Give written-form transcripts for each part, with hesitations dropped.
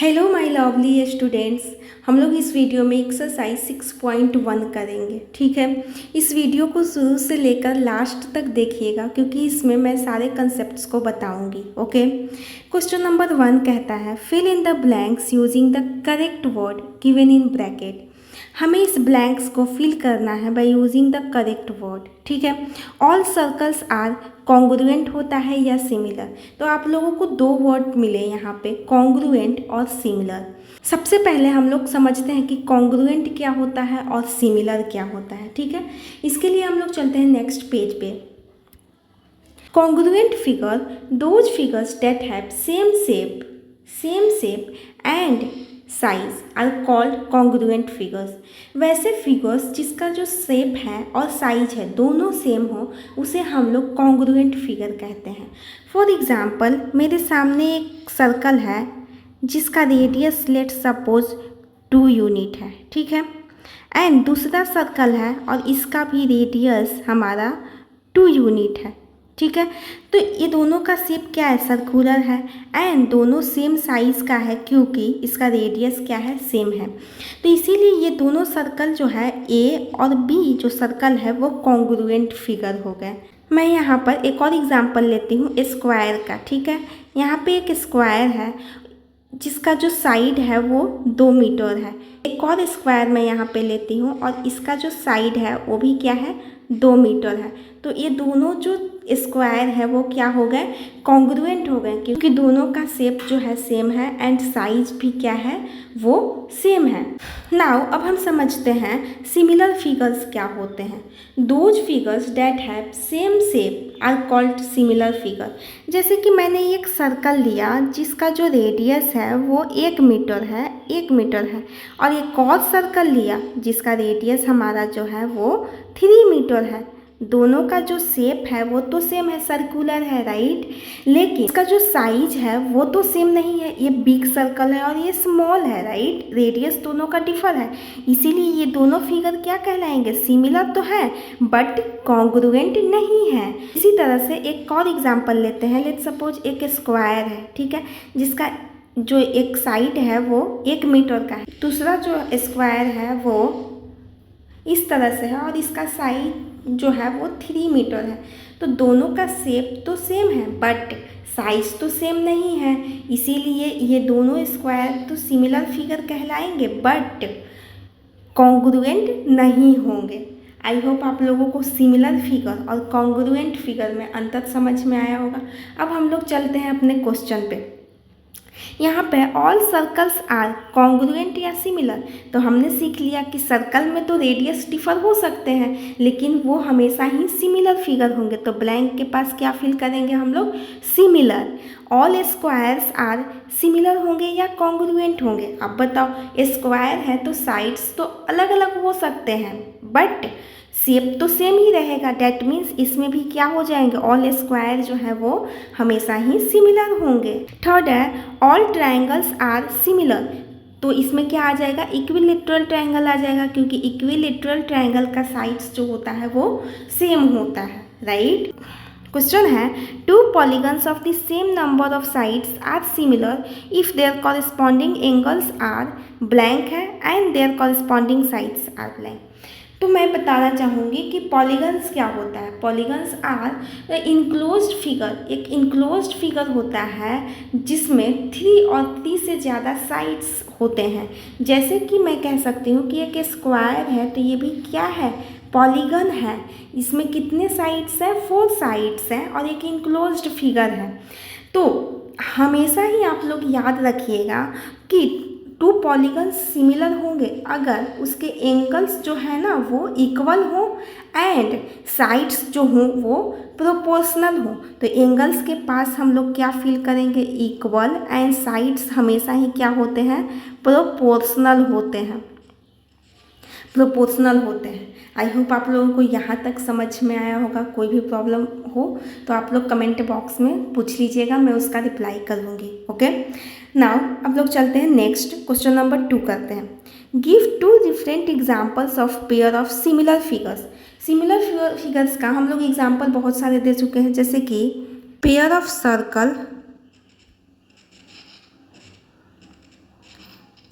Hello my lovely students. हम लोग इस वीडियो में एक्सरसाइज 6.1 करेंगे। ठीक है, इस वीडियो को शुरू से लेकर लास्ट तक देखिएगा क्योंकि इसमें मैं सारे कंसेप्ट्स को बताऊंगी। ओके, क्वेश्चन नंबर 1 कहता है fill in the blanks using the correct word given in bracket. हमें इस ब्लैंक्स को फिल करना है by using the correct word. ठीक है, ऑल सर्कल्स आर कॉन्ग्रुएंट होता है या सिमिलर। तो आप लोगों को दो वर्ड मिले यहाँ पे, कॉन्ग्रुएंट और सिमिलर। सबसे पहले हम लोग समझते हैं कि कॉन्ग्रुएंट क्या होता है और सिमिलर क्या होता है। ठीक है, इसके लिए हम लोग चलते हैं नेक्स्ट पेज पे। Congruent figure those figures that have same shape and size are called congruent figures. वैसे फिगर्स जिसका जो शेप है और साइज है दोनों सेम हो उसे हम लोग कॉन्ग्रुएंट फिगर कहते हैं। फॉर एग्जाम्पल, मेरे सामने एक सर्कल है जिसका रेडियस लेट सपोज 2 यूनिट है। ठीक है, एंड दूसरा सर्कल है और इसका भी रेडियस हमारा 2 यूनिट है। ठीक है, तो ये दोनों का शेप क्या है, सर्कुलर है, एंड दोनों सेम साइज़ का है क्योंकि इसका रेडियस क्या है, सेम है। तो इसीलिए ये दोनों सर्कल जो है ए और बी जो सर्कल है वो कॉन्ग्रुएंट फिगर हो गए। मैं यहाँ पर एक और एग्जांपल लेती हूँ स्क्वायर का। ठीक है, यहाँ पे एक स्क्वायर है जिसका जो साइड है वो 2 मीटर है। एक और स्क्वायर मैं यहाँ पे लेती हूँ और इसका जो साइड है वो भी क्या है, 2 मीटर है। तो ये दोनों जो स्क्वायर है वो क्या हो गए, कॉन्ग्रुएंट हो गए क्योंकि दोनों का शेप जो है सेम है एंड साइज भी क्या है, वो सेम है। नाउ अब हम समझते हैं सिमिलर फिगर्स क्या होते हैं। Those figures that have same shape are called similar figure. जैसे कि मैंने एक सर्कल लिया जिसका जो रेडियस है वो 1 मीटर है, 1 मीटर है, और एक और सर्कल लिया जिसका रेडियस हमारा जो है वो 3 मीटर है। दोनों का जो शेप है वो तो सेम है, सर्कुलर है, राइट, लेकिन इसका जो साइज है वो तो सेम नहीं है। ये बिग सर्कल है और ये स्मॉल है, राइट, रेडियस दोनों का डिफर है। इसीलिए ये दोनों फिगर क्या कहलाएंगे, सिमिलर तो है बट कॉन्ग्रुएंट नहीं है। इसी तरह से एक और एग्जांपल लेते हैं। लेट्स सपोज एक स्क्वायर है, ठीक है, जिसका जो एक साइड है वो 1 मीटर का है, दूसरा जो स्क्वायर है वो इस तरह से है और इसका साइड जो है वो 3 मीटर है। तो दोनों का शेप तो सेम है बट साइज तो सेम नहीं है, इसीलिए ये दोनों स्क्वायर तो सिमिलर फिगर कहलाएंगे बट कॉन्ग्रुएंट नहीं होंगे। आई होप आप लोगों को सिमिलर फिगर और कॉन्ग्रुएंट फिगर में अंतर समझ में आया होगा। अब हम लोग चलते हैं अपने क्वेश्चन पे। यहाँ पे ऑल सर्कल्स आर कॉन्ग्रुएंट या सिमिलर। तो हमने सीख लिया कि सर्कल में तो रेडियस डिफर हो सकते हैं लेकिन वो हमेशा ही सिमिलर फिगर होंगे। तो ब्लैंक के पास क्या फिल करेंगे हम लोग, similar. All squares are similar होंगे या कॉन्ग्रुएंट होंगे। अब बताओ, स्क्वायर है तो साइड्स तो अलग अलग हो सकते हैं बट शेप तो सेम ही रहेगा। डैट मीन्स इसमें भी क्या हो जाएंगे, ऑल स्क्वायर जो है वो हमेशा ही सिमिलर होंगे। थर्ड है ऑल ट्रायंगल्स आर सिमिलर। तो इसमें क्या आ जाएगा, इक्विलेटरल ट्रायंगल आ जाएगा क्योंकि इक्विलेटरल ट्रायंगल का साइड्स जो होता है वो सेम होता है, राइट। क्वेश्चन है two polygons of the same number of sides are similar if their corresponding angles are blank है and their corresponding sides are blank. तो मैं बताना चाहूँगी कि पॉलीगन्स क्या होता है। Polygons are enclosed figure. एक इनक्लोज्ड फिगर होता है जिसमें 3 और 3 से ज़्यादा साइड्स होते हैं। जैसे कि मैं कह सकती हूँ कि एक स्क्वायर है तो ये भी क्या है, पॉलीगन है। इसमें कितने साइड्स हैं, 4 साइड्स हैं और एक इनक्लोज्ड फिगर है। तो हमेशा ही आप लोग याद रखिएगा कि 2 पॉलीगन्स सिमिलर होंगे अगर उसके एंगल्स जो है ना वो इक्वल हो एंड साइड्स जो हों वो प्रोपोर्शनल हो। तो एंगल्स के पास हम लोग क्या फिल करेंगे, इक्वल, एंड साइड्स हमेशा ही क्या होते हैं, प्रोपोर्शनल होते हैं, प्रोपोर्शनल होते हैं। आई होप आप लोगों को यहाँ तक समझ में आया होगा। कोई भी प्रॉब्लम हो तो आप लोग कमेंट बॉक्स में पूछ लीजिएगा, मैं उसका रिप्लाई करूँगी। ओके, नाउ अब लोग चलते हैं नेक्स्ट क्वेश्चन नंबर 2 करते हैं। Give 2 different examples of pair of similar figures. Similar figures का हम लोग एग्जाम्पल बहुत सारे दे चुके हैं, जैसे कि पेयर ऑफ सर्कल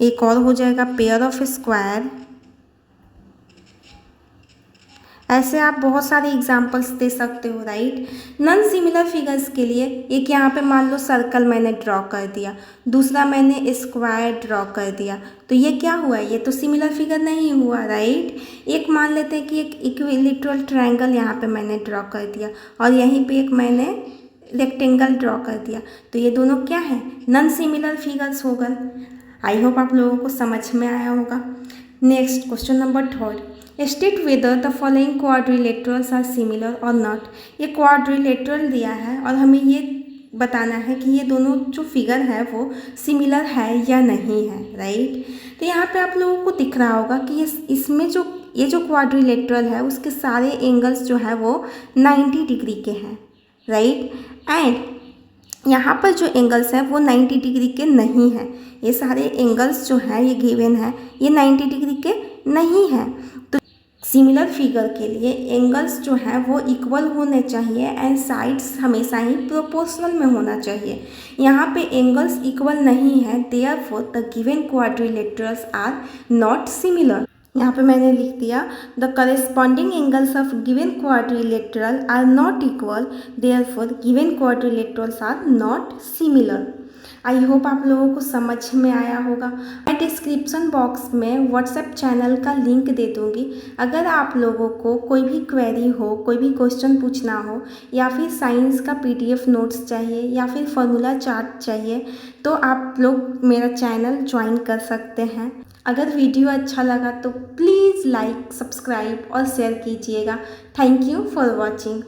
एक और हो जाएगा पेयर ऑफ स्क्वायर। ऐसे आप बहुत सारे एग्जाम्पल्स दे सकते हो, राइट। नॉन सिमिलर फिगर्स के लिए एक यहाँ पे मान लो सर्कल मैंने ड्रॉ कर दिया, दूसरा मैंने स्क्वायर ड्रॉ कर दिया, तो ये क्या हुआ, ये तो सिमिलर फिगर नहीं हुआ, राइट। एक मान लेते हैं कि एक इक्विलेटरल ट्रायंगल यहाँ पे मैंने ड्रॉ कर दिया और यहीं पे एक मैंने रेक्टेंगल ड्रॉ कर दिया, तो ये दोनों क्या है, नॉन सिमिलर फिगर्स हो गए। आई होप आप लोगों को समझ में आया होगा। Next question number 3, state whether the following quadrilaterals are similar और नॉट। ये क्वाड्रिलेटरल दिया है और हमें ये बताना है कि ये दोनों जो फिगर है वो सिमिलर है या नहीं है, राइट। तो यहाँ पे आप लोगों को दिख रहा होगा कि इसमें जो ये जो क्वाड्रिलेटरल है उसके सारे एंगल्स जो है वो 90 डिग्री के हैं, राइट। एंड यहाँ पर जो एंगल्स हैं वो 90 डिग्री के नहीं हैं। ये सारे एंगल्स जो हैं ये गिवन है, ये 90 डिग्री के नहीं हैं। तो सिमिलर फिगर के लिए एंगल्स जो हैं वो इक्वल होने चाहिए एंड साइड्स हमेशा ही प्रोपोर्शनल में होना चाहिए। यहाँ पे एंगल्स इक्वल नहीं है, therefore the given quadrilaterals are not similar. यहाँ पे मैंने लिख दिया the corresponding angles of given quadrilateral are not equal, therefore given quadrilaterals are not similar. I hope आप लोगों को समझ में आया होगा। मैं डिस्क्रिप्शन बॉक्स में व्हाट्सएप चैनल का लिंक दे दूँगी। अगर आप लोगों को कोई भी क्वेरी हो, कोई भी क्वेश्चन पूछना हो या फिर साइंस का PDF नोट्स चाहिए या फिर फॉर्मूला चार्ट चाहिए तो आप लोग मेरा चैनल ज्वाइन कर सकते हैं। अगर वीडियो अच्छा लगा तो प्लीज़ लाइक, सब्सक्राइब और शेयर कीजिएगा। Thank you for watching.